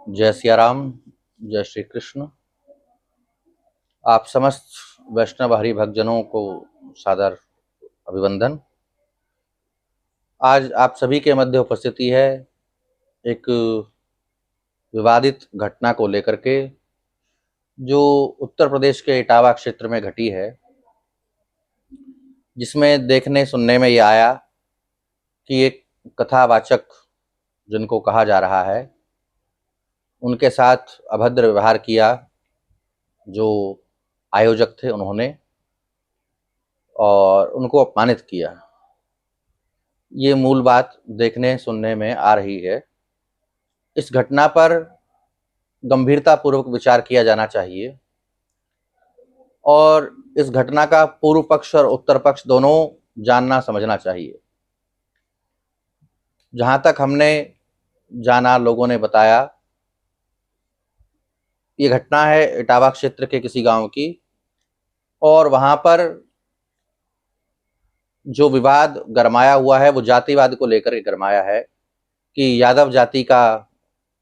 जय सिया राम, जय श्री कृष्ण। आप समस्त वैष्णव हरि भक्तजनों को सादर अभिवंदन। आज आप सभी के मध्य उपस्थिति है एक विवादित घटना को लेकर के, जो उत्तर प्रदेश के इटावा क्षेत्र में घटी है, जिसमें देखने सुनने में ये आया कि एक कथावाचक जिनको कहा जा रहा है, उनके साथ अभद्र व्यवहार किया जो आयोजक थे उन्होंने, और उनको अपमानित किया। ये मूल बात देखने सुनने में आ रही है। इस घटना पर गंभीरतापूर्वक विचार किया जाना चाहिए और इस घटना का पूर्व पक्ष और उत्तर पक्ष दोनों जानना समझना चाहिए। जहां तक हमने जाना, लोगों ने बताया, ये घटना है इटावा क्षेत्र के किसी गांव की, और वहां पर जो विवाद गरमाया हुआ है वो जातिवाद को लेकर के गरमाया है कि यादव जाति का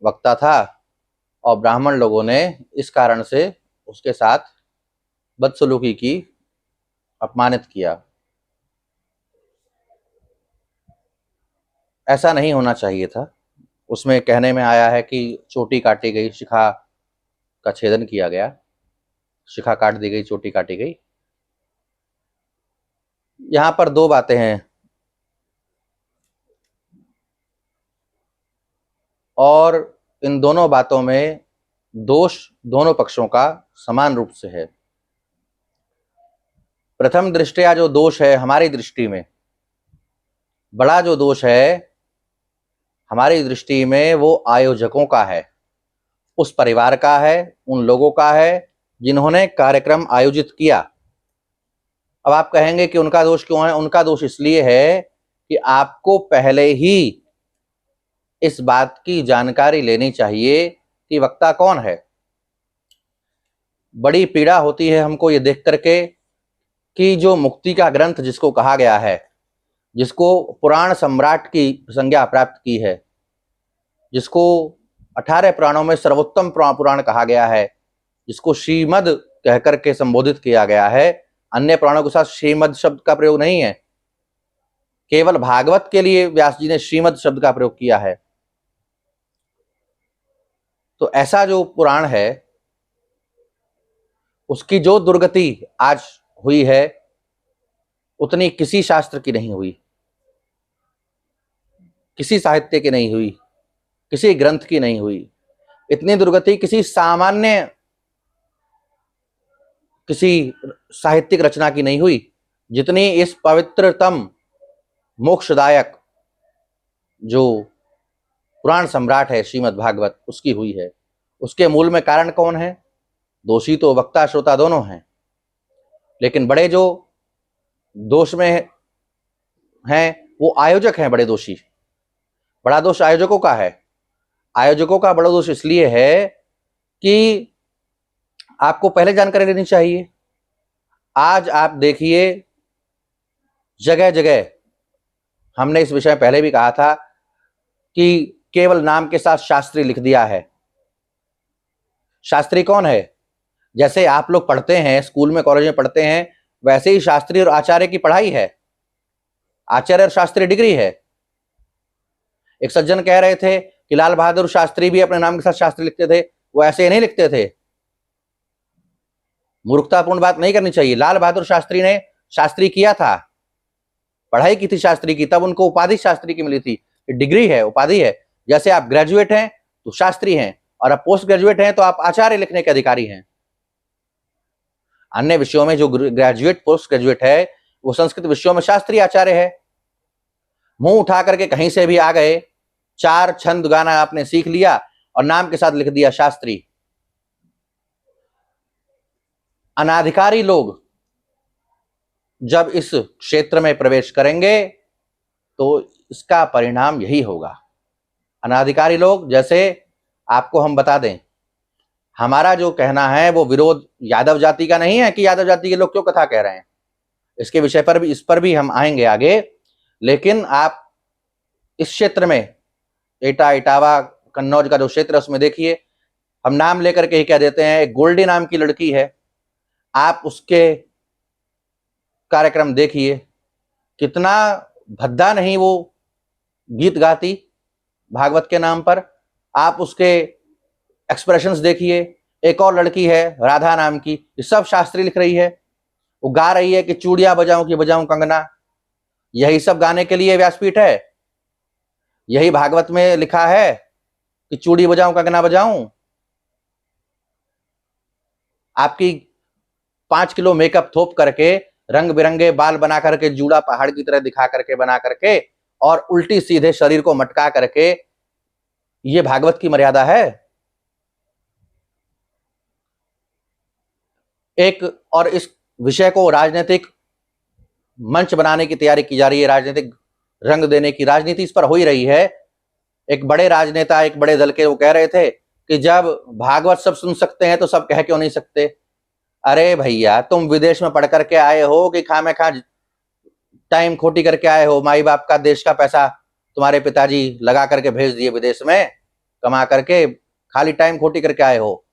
वक्ता था और ब्राह्मण लोगों ने इस कारण से उसके साथ बदसलूकी की, अपमानित किया। ऐसा नहीं होना चाहिए था। उसमें कहने में आया है कि चोटी काटी गई, शिखा का छेदन किया गया, शिखा काट दी गई, चोटी काटी गई। यहाँ पर दो बातें हैं, और इन दोनों बातों में दोष दोनों पक्षों का समान रूप से है। प्रथम दृष्टया जो दोष है हमारी दृष्टि में, बड़ा जो दोष है हमारी दृष्टि में, वो आयोजकों का है, उस परिवार का है, उन लोगों का है जिन्होंने कार्यक्रम आयोजित किया। अब आप कहेंगे कि उनका दोष क्यों है? उनका दोष इसलिए है कि आपको पहले ही इस बात की जानकारी लेनी चाहिए कि वक्ता कौन है। बड़ी पीड़ा होती है हमको ये देख करके कि जो मुक्ति का ग्रंथ जिसको कहा गया है, जिसको पुराण सम्राट की संज्ञा प्राप्त की है, जिसको 18 पुराणों में सर्वोत्तम पुराण कहा गया है, जिसको श्रीमद कहकर के संबोधित किया गया है, अन्य पुराणों के साथ श्रीमद शब्द का प्रयोग नहीं है, केवल भागवत के लिए व्यास जी ने श्रीमद शब्द का प्रयोग किया है। तो ऐसा जो पुराण है, उसकी जो दुर्गति आज हुई है उतनी किसी शास्त्र की नहीं हुई, किसी साहित्य की नहीं हुई, किसी ग्रंथ की नहीं हुई। इतनी दुर्गति किसी सामान्य, किसी साहित्यिक रचना की नहीं हुई जितनी इस पवित्रतम मोक्षदायक जो पुराण सम्राट है श्रीमद् भागवत, उसकी हुई है। उसके मूल में कारण कौन है? दोषी तो वक्ता श्रोता दोनों हैं, लेकिन बड़े जो दोष में हैं वो आयोजक हैं बड़े दोषी। बड़ा दोष आयोजकों का है। आयोजकों का बड़ा दोष इसलिए है कि आपको पहले जानकारी लेनी चाहिए। आज आप देखिए, जगह जगह, हमने इस विषय में पहले भी कहा था कि केवल नाम के साथ शास्त्री लिख दिया है। शास्त्री कौन है? जैसे आप लोग पढ़ते हैं, स्कूल में कॉलेज में पढ़ते हैं, वैसे ही शास्त्री और आचार्य की पढ़ाई है। आचार्य और शास्त्री डिग्री है। एक सज्जन कह रहे थे कि लाल बहादुर शास्त्री भी अपने नाम के साथ शास्त्री लिखते थे। वो ऐसे नहीं लिखते थे। मूर्खतापूर्ण बात नहीं करनी चाहिए। लाल बहादुर शास्त्री ने शास्त्री किया था, पढ़ाई की थी शास्त्री की, तब उनको उपाधि शास्त्री की मिली थी। डिग्री है, उपाधि है। जैसे आप ग्रेजुएट हैं तो शास्त्री हैं, और आप पोस्ट ग्रेजुएट हैं तो आप आचार्य लिखने के अधिकारी हैं। अन्य विषयों में जो ग्रेजुएट पोस्ट ग्रेजुएट है वो संस्कृत विषयों में शास्त्री आचार्य है। मुंह उठा करके कहीं से भी आ गए, 4 छंद गाना आपने सीख लिया और नाम के साथ लिख दिया शास्त्री। अनाधिकारी लोग जब इस क्षेत्र में प्रवेश करेंगे तो इसका परिणाम यही होगा। अनाधिकारी लोग, जैसे आपको हम बता दें, हमारा जो कहना है वो विरोध यादव जाति का नहीं है कि यादव जाति के लोग क्यों कथा कह रहे हैं। इसके विषय पर भी, इस पर भी हम आएंगे आगे। लेकिन आप इस क्षेत्र में इटावा कन्नौज का जो क्षेत्र है उसमें देखिए, हम नाम लेकर के ही कह देते हैं, एक गोल्डी नाम की लड़की है, आप उसके कार्यक्रम देखिए, कितना भद्दा नहीं वो गीत गाती भागवत के नाम पर। आप उसके एक्सप्रेशंस देखिए। एक और लड़की है राधा नाम की, ये सब शास्त्री लिख रही है, वो गा रही है कि चूड़ियां बजाऊं कि बजाऊं कंगना। यही सब गाने के लिए व्यासपीठ है? यही भागवत में लिखा है कि चूड़ी बजाऊं कंगना बजाऊं? आपकी 5 किलो मेकअप थोप करके, रंग बिरंगे बाल बना करके, जूड़ा पहाड़ की तरह दिखा करके, बना करके, और उल्टी सीधे शरीर को मटका करके, ये भागवत की मर्यादा है? एक और इस विषय को राजनीतिक मंच बनाने की तैयारी की जा रही है, राजनीतिक रंग देने की राजनीति इस पर हो ही रही है। एक बड़े राजनेता, एक बड़े दल के, वो कह रहे थे कि जब भागवत सब सुन सकते हैं तो सब कह क्यों नहीं सकते? अरे भैया, तुम विदेश में पढ़ करके आए हो कि खामे खा टाइम खोटी करके आए हो? माई बाप का, देश का पैसा तुम्हारे पिताजी लगा करके भेज दिए विदेश में, कमा करके, खाली टाइम खोटी करके आए हो?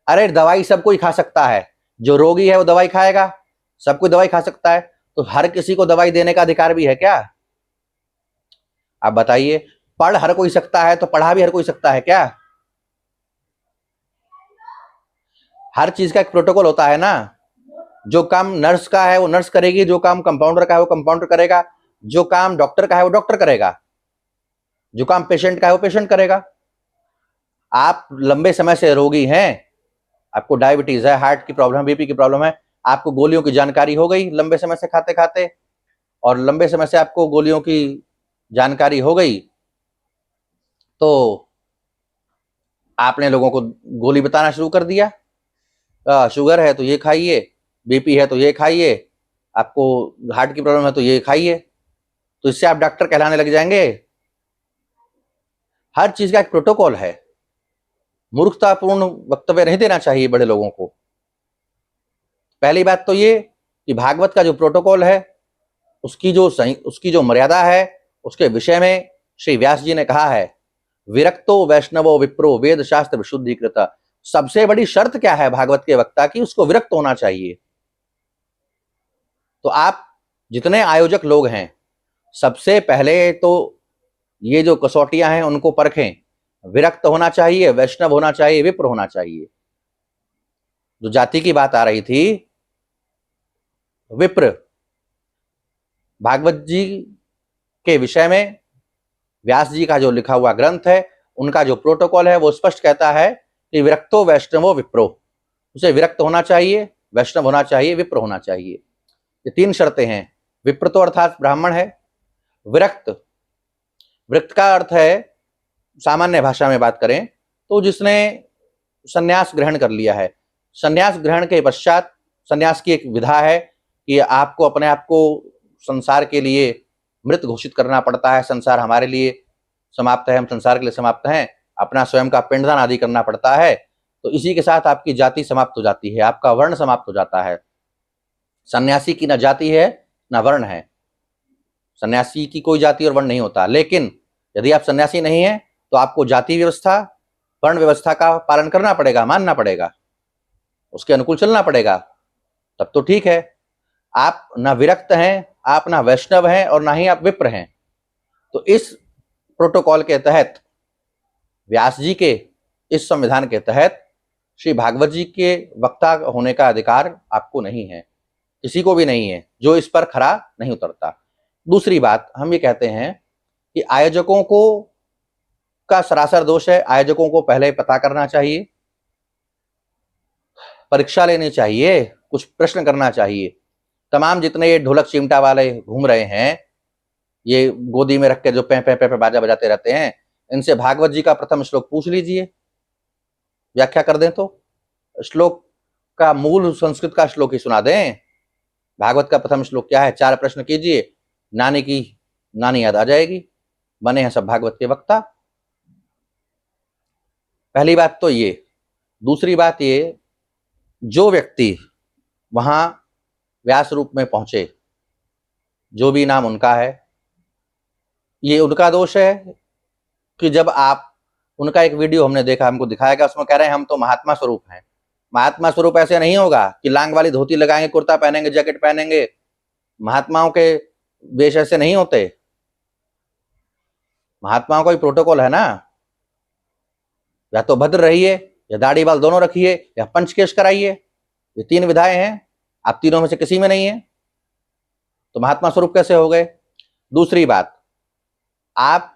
अरे दवाई सब कोई खा सकता है, जो रोगी है वो दवाई खाएगा, सब कोई दवाई खा सकता है, तो हर किसी को दवाई देने का अधिकार भी है क्या? आप बताइए, पढ़ हर कोई सकता है तो पढ़ा भी हर कोई सकता है क्या? हर चीज का एक प्रोटोकॉल होता है ना। जो काम नर्स का है वो नर्स करेगी, जो काम कंपाउंडर का है वो कंपाउंडर करेगा, जो काम डॉक्टर का है वो डॉक्टर करेगा, जो काम पेशेंट का है वो पेशेंट करेगा। आप लंबे समय से रोगी हैं, आपको डायबिटीज है, हार्ट की प्रॉब्लम, बीपी की प्रॉब्लम है, आपको गोलियों की जानकारी हो गई लंबे समय से खाते खाते, और लंबे समय से आपको गोलियों की जानकारी हो गई, तो आपने लोगों को गोली बताना शुरू कर दिया, शुगर है तो ये खाइए, बीपी है तो ये खाइए, आपको हार्ट की प्रॉब्लम है तो ये खाइए, तो इससे आप डॉक्टर कहलाने लग जाएंगे। हर चीज का एक प्रोटोकॉल है। मूर्खतापूर्ण वक्तव्य नहीं देना चाहिए बड़े लोगों को। पहली बात तो ये कि भागवत का जो प्रोटोकॉल है, उसकी जो मर्यादा है, उसके विषय में श्री व्यास जी ने कहा है, विरक्तो वैष्णवो विप्रो वेद शास्त्र विशुद्धिकृत। सबसे बड़ी शर्त क्या है भागवत के वक्ता की? उसको विरक्त होना चाहिए। तो आप जितने आयोजक लोग हैं, सबसे पहले तो ये जो कसौटियां हैं उनको परखें। विरक्त होना चाहिए, वैष्णव होना चाहिए, विप्र होना चाहिए। जो जाति की बात आ रही थी, विप्र, भागवत जी के विषय में व्यास जी का जो लिखा हुआ ग्रंथ है, उनका जो प्रोटोकॉल है, वो स्पष्ट कहता है कि विरक्तो वैष्णवो विप्रो। उसे विरक्त होना चाहिए, वैष्णव होना चाहिए, विप्र होना चाहिए। ये 3 शर्तें हैं। विप्र तो अर्थात ब्राह्मण है। विरक्त, विरक्त का अर्थ है, सामान्य भाषा में बात करें तो जिसने संन्यास ग्रहण कर लिया है। संन्यास ग्रहण के पश्चात संन्यास की एक विधा है कि आपको अपने आप को संसार के लिए मृत घोषित करना पड़ता है। संसार हमारे लिए समाप्त है, हम संसार के लिए समाप्त हैं, अपना स्वयं का पिंडदान आदि करना पड़ता है। तो इसी के साथ आपकी जाति समाप्त हो जाती है, आपका वर्ण समाप्त हो जाता है। सन्यासी की न जाति है न वर्ण है, सन्यासी की कोई जाति और वर्ण नहीं होता। लेकिन यदि आप सन्यासी नहीं हैं तो आपको जाति व्यवस्था, वर्ण व्यवस्था का पालन करना पड़ेगा, मानना पड़ेगा, उसके अनुकूल चलना पड़ेगा, तब तो ठीक है। आप ना विरक्त हैं, आप ना वैष्णव हैं, और ना ही आप विप्र हैं। तो इस प्रोटोकॉल के तहत, व्यास जी के इस संविधान के तहत, श्री भागवत जी के वक्ता होने का अधिकार आपको नहीं है, किसी को भी नहीं है जो इस पर खरा नहीं उतरता। दूसरी बात, हम ये कहते हैं कि आयोजकों को का सरासर दोष है। आयोजकों को पहले पता करना चाहिए, परीक्षा लेनी चाहिए, कुछ प्रश्न करना चाहिए। तमाम जितने ये ढोलक चिमटा वाले घूम रहे हैं, ये गोदी में रख के जो पे पे पे पे बाजा बजाते रहते हैं, इनसे भागवत जी का प्रथम श्लोक पूछ लीजिए, व्याख्या कर दें तो। श्लोक का मूल संस्कृत का श्लोक ही सुना दें। भागवत का प्रथम श्लोक क्या है, 4 प्रश्न कीजिए, नानी याद आ जाएगी। बने हैं सब भागवत के वक्ता। पहली बात तो ये। दूसरी बात ये, जो व्यक्ति वहां व्यास रूप में पहुंचे, जो भी नाम उनका है, ये उनका दोष है कि जब आप उनका एक वीडियो हमने देखा, हमको दिखाया गया, उसमें कह रहे हैं हम तो महात्मा स्वरूप हैं। महात्मा स्वरूप ऐसे नहीं होगा कि लांग वाली धोती लगाएंगे, कुर्ता पहनेंगे, जैकेट पहनेंगे। महात्माओं के वेश ऐसे नहीं होते। महात्माओं का भी प्रोटोकॉल है ना, या तो भद्र रहिए, या दाढ़ी बाल दोनों रखिए, या पंचकेश कराइए। ये 3 विधाएं हैं, आप तीनों में से किसी में नहीं है, तो महात्मा स्वरूप कैसे हो गए? दूसरी बात, आप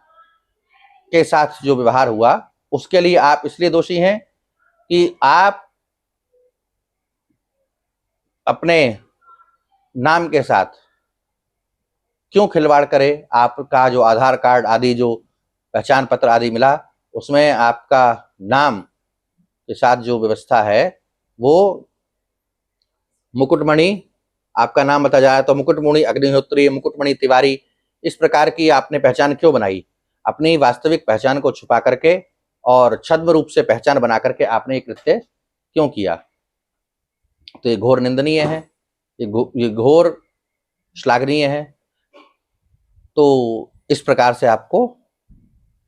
के साथ जो व्यवहार हुआ उसके लिए आप इसलिए दोषी हैं कि आप अपने नाम के साथ क्यों खिलवाड़ करें? आपका जो आधार कार्ड आदि, जो पहचान पत्र आदि मिला, उसमें आपका नाम के साथ जो व्यवस्था है वो मुकुटमणि, आपका नाम बताया जाए तो मुकुटमणि अग्निहोत्री, मुकुटमणि तिवारी, इस प्रकार की आपने पहचान क्यों बनाई? अपनी वास्तविक पहचान को छुपा करके और छद्म रूप से पहचान बना करके आपने एक कृत्य क्यों किया? तो ये घोर निंदनीय है, ये घोर श्लाघनीय है। तो इस प्रकार से आपको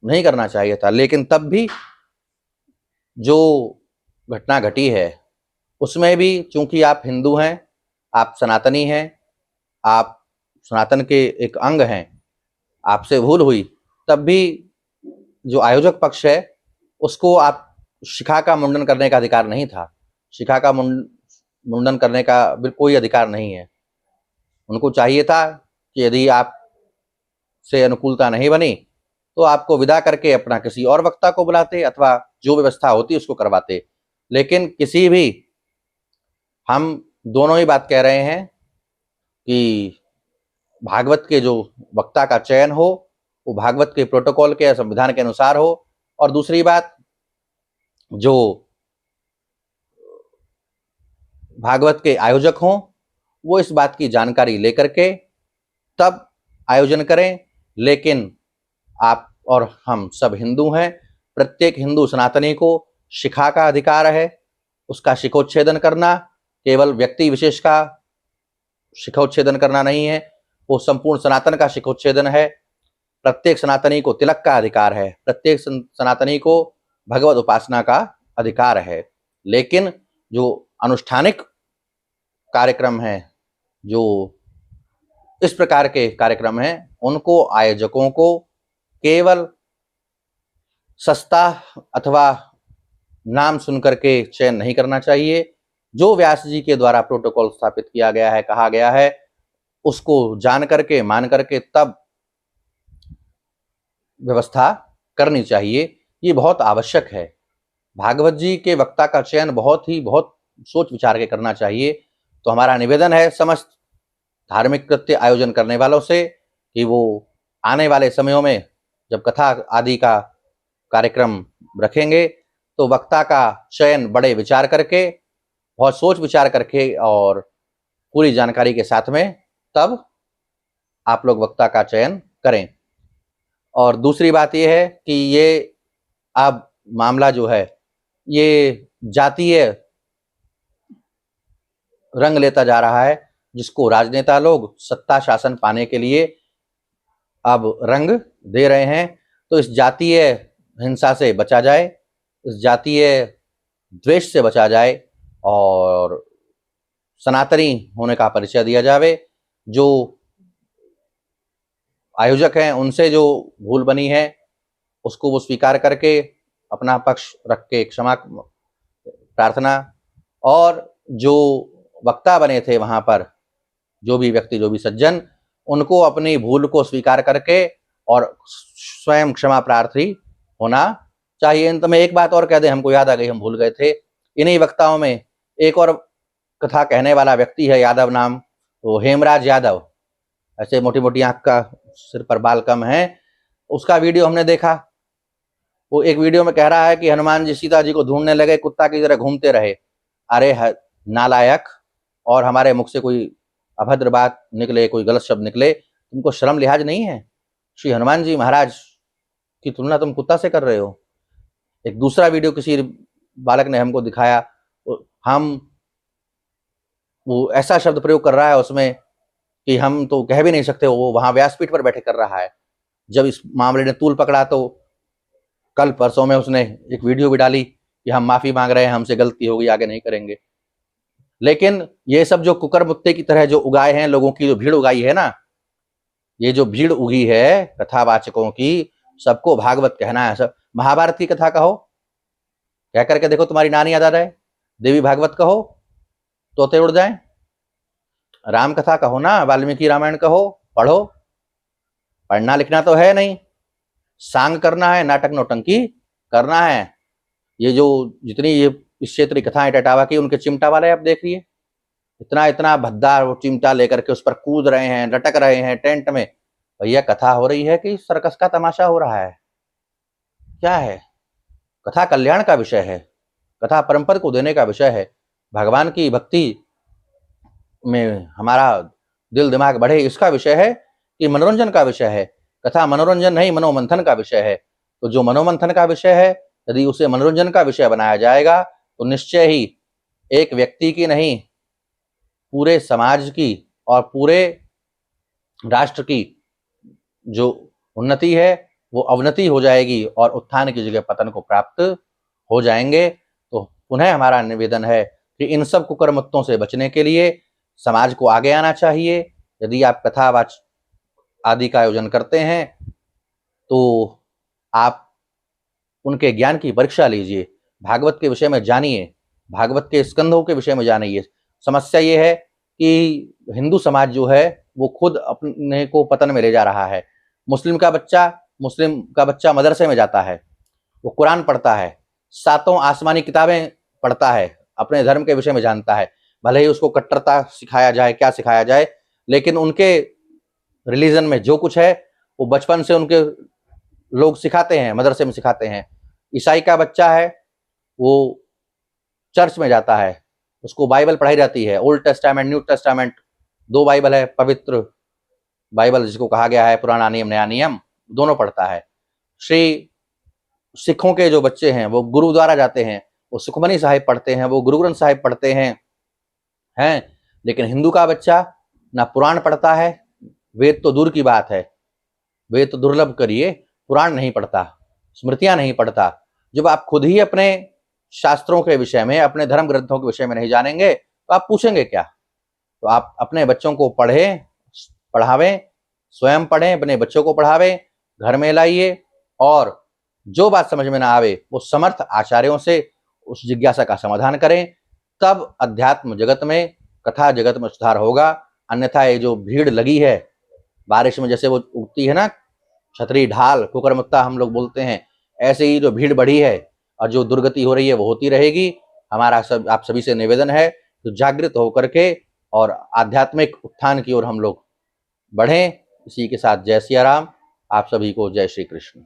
नहीं करना चाहिए था। लेकिन तब भी जो घटना घटी है उसमें भी चूंकि आप हिंदू हैं, आप सनातनी हैं, आप सनातन के एक अंग हैं, आपसे भूल हुई, तब भी जो आयोजक पक्ष है उसको आप शिखा का मुंडन करने का अधिकार नहीं था। शिखा का मुंडन करने का बिल्कुल कोई अधिकार नहीं है। उनको चाहिए था कि यदि आप से अनुकूलता नहीं बनी तो आपको विदा करके अपना किसी और वक्ता को बुलाते अथवा जो व्यवस्था होती उसको करवाते। लेकिन किसी भी, हम दोनों ही बात कह रहे हैं कि भागवत के जो वक्ता का चयन हो वो भागवत के प्रोटोकॉल के संविधान के अनुसार हो। और दूसरी बात, जो भागवत के आयोजक हों वो इस बात की जानकारी लेकर के तब आयोजन करें। लेकिन आप और हम सब हिंदू हैं, प्रत्येक हिंदू सनातनी को शिखा का अधिकार है, उसका शिखोच्छेदन करना केवल व्यक्ति विशेष का शिखोच्छेदन करना नहीं है, वो संपूर्ण सनातन का शिखोच्छेदन है। प्रत्येक सनातनी को तिलक का अधिकार है, प्रत्येक सनातनी को भगवत उपासना का अधिकार है। लेकिन जो अनुष्ठानिक कार्यक्रम है, जो इस प्रकार के कार्यक्रम हैं, उनको आयोजकों को केवल सस्ता अथवा नाम सुनकर के चयन नहीं करना चाहिए। जो व्यास जी के द्वारा प्रोटोकॉल स्थापित किया गया है, कहा गया है, उसको जान करके मान करके तब व्यवस्था करनी चाहिए। ये बहुत आवश्यक है। भागवत जी के वक्ता का चयन बहुत सोच विचार के करना चाहिए। तो हमारा निवेदन है समस्त धार्मिक कृत्य आयोजन करने वालों से कि वो आने वाले समयों में जब कथा आदि का कार्यक्रम रखेंगे तो वक्ता का चयन बड़े विचार करके, बहुत सोच विचार करके और पूरी जानकारी के साथ में तब आप लोग वक्ता का चयन करें। और दूसरी बात यह है कि ये अब मामला जो है ये जातीय रंग लेता जा रहा है, जिसको राजनेता लोग सत्ता शासन पाने के लिए अब रंग दे रहे हैं। तो इस जातीय हिंसा से बचा जाए, इस जातीय द्वेष से बचा जाए और सनातनी होने का परिचय दिया जावे। जो आयोजक हैं उनसे जो भूल बनी है उसको वो स्वीकार करके अपना पक्ष रख के क्षमा प्रार्थना, और जो वक्ता बने थे वहां पर जो भी व्यक्ति, जो भी सज्जन, उनको अपनी भूल को स्वीकार करके और स्वयं क्षमा प्रार्थी होना चाहिए। अंत में एक बात और कह दें, हमको याद आ गई, हम भूल गए थे। इन्हीं वक्ताओं में एक और कथा कहने वाला व्यक्ति है, यादव नाम, वो हेमराज यादव, ऐसे मोटी मोटी आंख का, सिर पर बाल कम है। उसका वीडियो हमने देखा। वो एक वीडियो में कह रहा है कि हनुमान जी सीता जी को ढूंढने लगे, कुत्ता की तरह घूमते रहे। अरे नालायक, और हमारे मुख से कोई अभद्र बात निकले, कोई गलत शब्द निकले, तुमको शर्म लिहाज नहीं है? श्री हनुमान जी महाराज की तुलना तुम कुत्ता से कर रहे हो। एक दूसरा वीडियो किसी बालक ने हमको दिखाया, वो ऐसा शब्द प्रयोग कर रहा है उसमें कि हम तो कह भी नहीं सकते, वो वहां व्यासपीठ पर बैठे कर रहा है। जब इस मामले ने तूल पकड़ा तो कल परसों में उसने एक वीडियो भी डाली कि हम माफी मांग रहे हैं, हमसे गलती हो गई, आगे नहीं करेंगे। लेकिन ये सब जो कुकर मुत्ते की तरह जो उगाए हैं, लोगों की जो भीड़ उगाई है ना, ये जो भीड़ उगी है कथावाचकों की, सबको भागवत कहना है। सब महाभारत की कथा कहो, कह करके देखो तुम्हारी नानी याद आ जाए। देवी भागवत कहो, तोते उड़ जाएं। राम कथा कहो ना, वाल्मीकि रामायण कहो, पढ़ो। पढ़ना लिखना तो है नहीं, सांग करना है, नाटक नौटंकी करना है। ये जो जितनी ये इस क्षेत्र की कथाएं टटावा की, उनके चिमटा वाले आप देख लिए, इतना इतना भद्दा वो चिमटा लेकर के उस पर कूद रहे हैं, लटक रहे हैं टेंट में। भैया कथा हो रही है कि सर्कस का तमाशा हो रहा है? क्या है? कथा कल्याण का विषय है, कथा परम पद को देने का विषय है, भगवान की भक्ति में हमारा दिल दिमाग बढ़े, इसका विषय है कि मनोरंजन का विषय है? कथा मनोरंजन नहीं, मनोमंथन का विषय है। तो जो मनोमंथन का विषय है, यदि उसे मनोरंजन का विषय बनाया जाएगा तो निश्चय ही एक व्यक्ति की नहीं, पूरे समाज की और पूरे राष्ट्र की जो उन्नति है वो अवनति हो जाएगी और उत्थान की जगह पतन को प्राप्त हो जाएंगे। तो पुनः हमारा निवेदन है कि इन सब कुकर्मत्तों से बचने के लिए समाज को आगे आना चाहिए। यदि आप कथावाच आदि का आयोजन करते हैं तो आप उनके ज्ञान की परीक्षा लीजिए, भागवत के विषय में जानिए, भागवत के स्कंदों के विषय में जानिए। समस्या ये है कि हिंदू समाज जो है वो खुद अपने को पतन में ले जा रहा है। मुस्लिम का बच्चा मदरसे में जाता है, वो कुरान पढ़ता है, 7 आसमानी किताबें पढ़ता है, अपने धर्म के विषय में जानता है। भले ही उसको कट्टरता सिखाया जाए, क्या सिखाया जाए, लेकिन उनके रिलीजन में जो कुछ है वो बचपन से उनके लोग सिखाते हैं, मदरसे में सिखाते हैं। ईसाई का बच्चा है, वो चर्च में जाता है, उसको बाइबल पढ़ाई जाती है, old testament, new testament, 2 Bible है, पवित्र बाइबल जिसको कहा गया है पुराना नियम नया नियम, दोनों पढ़ता है। सिखों के जो बच्चे हैं वो गुरुद्वारा जाते हैं, वो सुखमनी साहिब पढ़ते हैं, वो गुरु ग्रंथ साहिब पढ़ते हैं। लेकिन हिंदू का बच्चा ना पुराण पढ़ता है, वेद तो दूर की बात है, वेद तो दुर्लभ करिए, पुराण नहीं पढ़ता, स्मृतियां नहीं पढ़ता। जब आप खुद ही अपने शास्त्रों के विषय में, अपने धर्म ग्रंथों के विषय में नहीं जानेंगे तो आप पूछेंगे क्या? तो आप अपने बच्चों को पढ़ें, पढ़ावें, स्वयं पढ़ें, अपने बच्चों को पढ़ावें, घर में लाइए, और जो बात समझ में ना आवे वो समर्थ आचार्यों से उस जिज्ञासा का समाधान करें। तब अध्यात्म जगत में, कथा जगत में सुधार होगा। अन्यथा ये जो भीड़ लगी है, बारिश में जैसे वो उगती है ना छतरी ढाल, कुकरमुत्ता हम लोग बोलते हैं, ऐसे ही जो भीड़ बढ़ी है और जो दुर्गति हो रही है वो होती रहेगी। हमारा आप सभी से निवेदन है तो जागृत होकर के और आध्यात्मिक उत्थान की ओर हम लोग बढ़ें। इसी के साथ जय सिया राम, आप सभी को जय श्री कृष्ण।